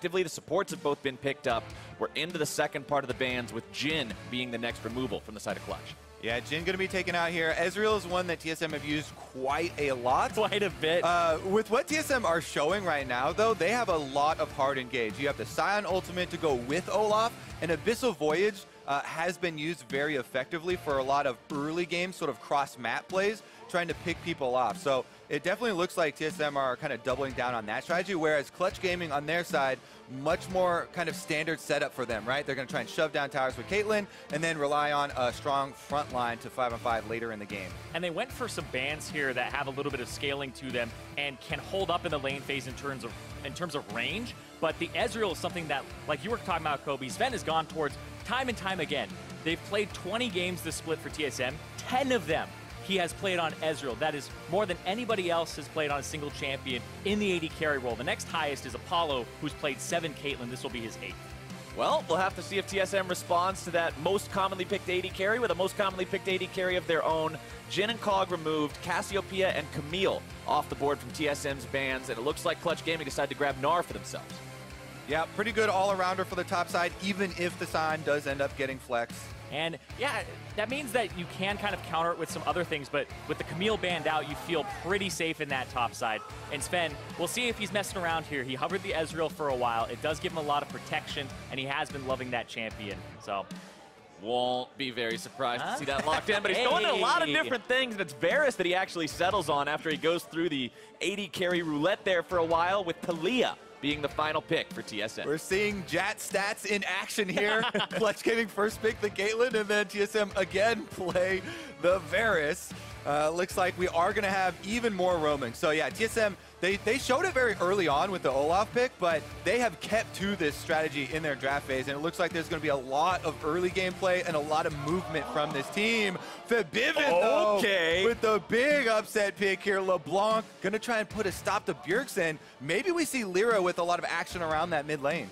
The supports have both been picked up. We're into the second part of the bans with Jhin being the next removal from the side of Clutch. Yeah, Jhin going to be taken out here. Ezreal is one that TSM have used quite a lot. Quite a bit. With what TSM are showing right now, though, they have a lot of hard engage. You have the Scion ultimate to go with Olaf, and Abyssal Voyage has been used very effectively for a lot of early game sort of cross-map plays, trying to pick people off. So it definitely looks like TSM are kind of doubling down on that strategy, whereas Clutch Gaming on their side, much more kind of standard setup for them, right? They're going to try and shove down towers with Caitlyn and then rely on a strong front line to 5-on-5 later in the game. And they went for some bans here that have a little bit of scaling to them and can hold up in the lane phase in terms of range. But the Ezreal is something that, like you were talking about, Kobe, Sven has gone towards time and time again. They've played 20 games this split for TSM, 10 of them he has played on Ezreal. That is more than anybody else has played on a single champion in the AD carry role. The next highest is Apollo, who's played 7 Caitlyn. This will be his 8th. Well, we'll have to see if TSM responds to that most commonly picked AD carry with a most commonly picked AD carry of their own. Jhin and Kog removed, Cassiopeia and Camille off the board from TSM's bans, and it looks like Clutch Gaming decided to grab Gnar for themselves. Yeah, pretty good all-arounder for the top side, even if the Scion does end up getting flex. And yeah, that means that you can kind of counter it with some other things, but with the Camille banned out, you feel pretty safe in that top side. And Sven, we'll see if he's messing around here. He hovered the Ezreal for a while. It does give him a lot of protection, and he has been loving that champion. So won't be very surprised to see that locked in, but he's going to a lot of different things, and it's Varus that he actually settles on after he goes through the AD carry roulette there for a while, with Talia being the final pick for TSM. We're seeing Jat stats in action here. Clutch Gaming first pick the Caitlyn, and then TSM again play the Varus. Looks like we are going to have even more roaming. So yeah, TSM, they showed it very early on with the Olaf pick, but they have kept to this strategy in their draft phase, and it looks like there's going to be a lot of early gameplay and a lot of movement from this team. Febiven, though, with the big upset pick here. LeBlanc going to try and put a stop to Bjergsen. Maybe we see Lyra with a lot of action around that mid lane.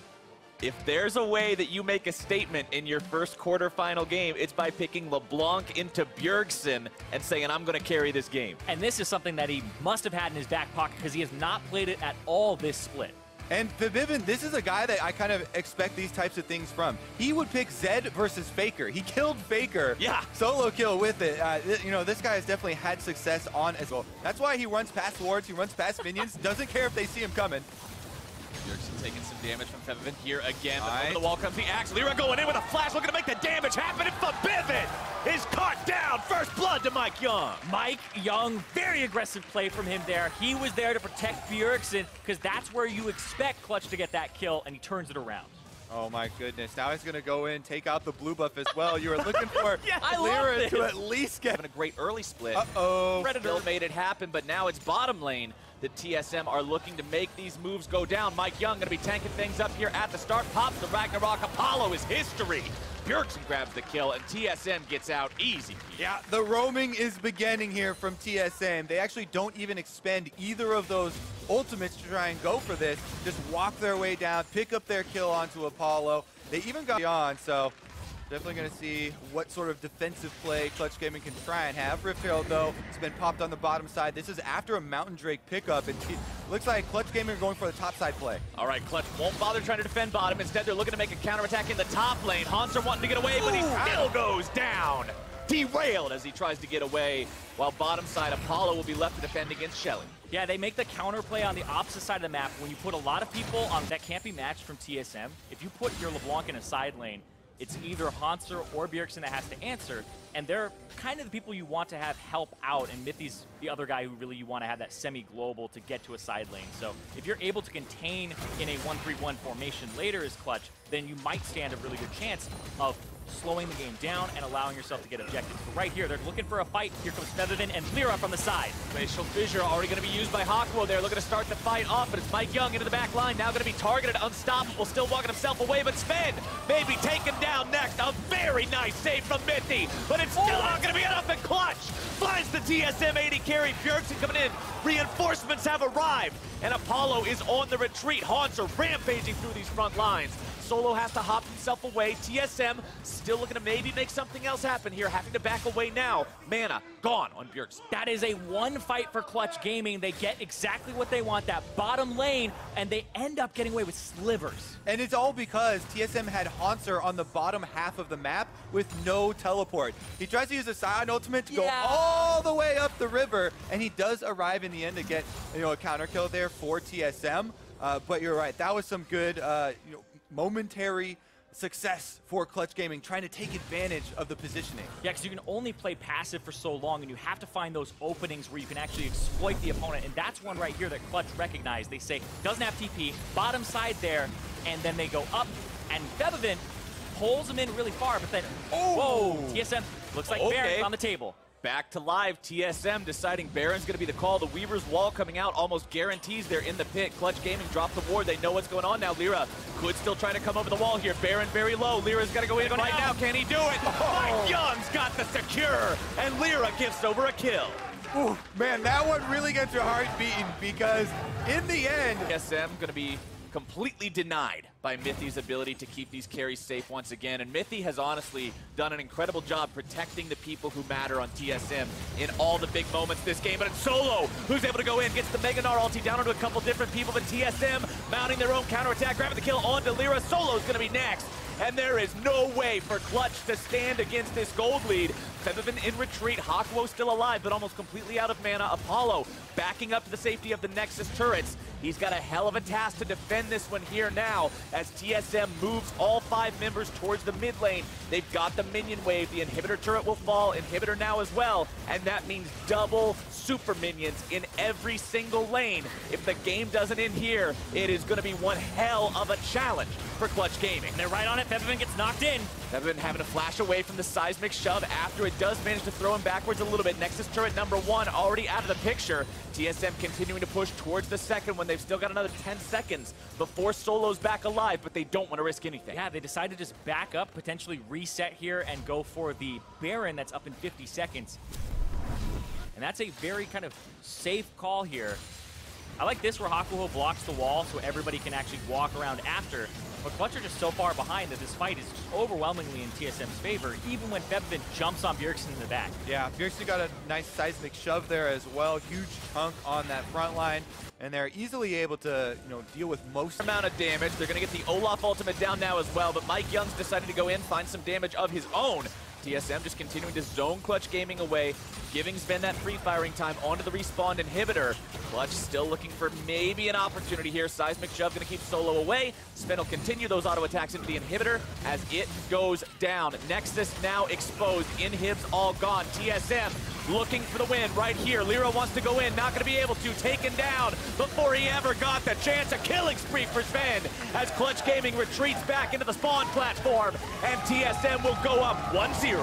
If there's a way that you make a statement in your first quarterfinal game, it's by picking LeBlanc into Bjergsen and saying, I'm going to carry this game. And this is something that he must have had in his back pocket because he has not played it at all this split. And Febiven, this is a guy that I kind of expect these types of things from. He would pick Zed versus Faker. He killed Faker. Yeah. Solo kill with it. You know, this guy has definitely had success on as well. That's why he runs past wards, he runs past minions, doesn't care if they see him coming. Bjergsen taking some damage from Febiven here again. Over the wall comes the axe. Lyra going in with a flash, looking to make the damage happen, and Febiven is caught down. First blood to Mike Young. Mike Young, very aggressive play from him there. He was there to protect Bjergsen because that's where you expect Clutch to get that kill, and he turns it around. Oh my goodness, now he's going to go in, take out the blue buff as well. You were looking for yeah, Lyra to at least get a great early split. Predator still made it happen, but now it's bottom lane that TSM are looking to make these moves go down. Mike Young going to be tanking things up here at the start. Pops the Ragnarok. Apollo is history. Bjergsen grabs the kill, and TSM gets out easy. Yeah, the roaming is beginning here from TSM. They actually don't even expend either of those ultimates to try and go for this. Just walk their way down, pick up their kill onto Apollo. They even got on, so definitely going to see what sort of defensive play Clutch Gaming can try and have. Rift Herald, though, has been popped on the bottom side. This is after a Mountain Drake pickup, and looks like Clutch Gaming are going for the top side play. All right, Clutch won't bother trying to defend bottom. Instead, they're looking to make a counterattack in the top lane. Hanser wanting to get away, but he still goes down. Derailed as he tries to get away, while bottom side Apollo will be left to defend against Shelly. Yeah, they make the counterplay on the opposite side of the map. When you put a lot of people on that can't be matched from TSM, if you put your LeBlanc in a side lane, it's either Hanser or Bjergsen that has to answer, and they're kind of the people you want to have help out, and Mithy's the other guy who really you want to have that semi-global to get to a side lane. So if you're able to contain in a 1-3-1 formation later as Clutch, then you might stand a really good chance of slowing the game down and allowing yourself to get objectives. But right here, they're looking for a fight. Here comes Featherton and Lyra from the side. Facial Fissure already going to be used by Hawkwo there, looking to start the fight off, but it's Mike Young into the back line, now going to be targeted, unstoppable, still walking himself away, but Sven maybe taken down next. A very nice save from Mithy, but it's still not going to be enough, and Clutch finds the TSM 80 carry. Bjergsen coming in, reinforcements have arrived, and Apollo is on the retreat. Hanser rampaging through these front lines. Solo has to hop himself away. TSM still looking to maybe make something else happen here, having to back away now. Mana gone on Bjergsen. That is a one fight for Clutch Gaming. They get exactly what they want, that bottom lane, and they end up getting away with slivers. And it's all because TSM had Hanser on the bottom half of the map with no teleport. He tries to use a Scion ultimate to go all the way up the river, and he does arrive in the end to get, a counter kill there for TSM. But you're right, that was some good, momentary success for Clutch Gaming, trying to take advantage of the positioning. Yeah, because you can only play passive for so long, and you have to find those openings where you can actually exploit the opponent, and that's one right here that Clutch recognized. They say, doesn't have TP, bottom side there, and then they go up, and Bebevin pulls him in really far, but then, whoa, TSM looks like Baron's on the table. Back to live, TSM deciding Baron's going to be the call. The Weaver's Wall coming out almost guarantees they're in the pit. Clutch Gaming dropped the ward. They know what's going on now. Lyra could still try to come over the wall here. Baron very low. Lyra's got to go in right now. Can he do it? Mike Young's got the secure, and Lyra gives over a kill. Ooh, man, that one really gets your heart beating because in the end, TSM going to be completely denied by Mythy's ability to keep these carries safe once again. And Mythy has honestly done an incredible job protecting the people who matter on TSM in all the big moments this game. But it's Solo who's able to go in, gets the Mega Gnar ulti down onto a couple different people, but TSM mounting their own counterattack, grabbing the kill onto Lyra. Solo's gonna be next. And there is no way for Clutch to stand against this gold lead. Bebevin in retreat, Hakuo still alive, but almost completely out of mana. Apollo backing up to the safety of the Nexus turrets. He's got a hell of a task to defend this one here now as TSM moves all 5 members towards the mid lane. They've got the minion wave. The inhibitor turret will fall. Inhibitor now as well. And that means double super minions in every single lane. If the game doesn't end here, it is going to be one hell of a challenge for Clutch Gaming. And they're right on it. Bebevin gets knocked in. Bebevin having to flash away from the seismic shove after it does manage to throw him backwards a little bit. Nexus turret number 1 already out of the picture. TSM continuing to push towards the second when they've still got another 10 seconds before Solo's back alive, but they don't want to risk anything. Yeah, they decided to just back up, potentially reset here, and go for the Baron that's up in 50 seconds. And that's a very kind of safe call here. I like this where Hakuho blocks the wall so everybody can actually walk around after. But Clutch are just so far behind that this fight is just overwhelmingly in TSM's favor, even when Bebevin jumps on Bjergsen in the back. Yeah, Bjergsen got a nice seismic shove there as well. Huge chunk on that front line. And they're easily able to, deal with most amount of damage. They're going to get the Olaf ultimate down now as well, but Mike Young's decided to go in, find some damage of his own. TSM just continuing to zone Clutch Gaming away, giving Sven that free firing time onto the respawned inhibitor. Clutch still looking for maybe an opportunity here. Seismic shove going to keep Solo away. Sven will continue those auto attacks into the inhibitor as it goes down. Nexus now exposed. Inhibs all gone. TSM looking for the win right here. Lyra wants to go in, not going to be able to. Taken down before he ever got the chance. A killing spree for Sven as Clutch Gaming retreats back into the spawn platform, and TSM will go up 1-0.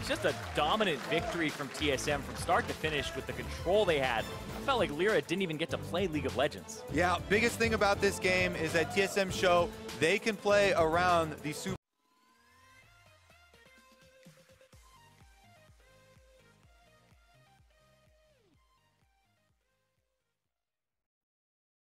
Just a dominant victory from TSM from start to finish with the control they had. I felt like Lyra didn't even get to play League of Legends. Yeah, biggest thing about this game is that TSM show they can play around the super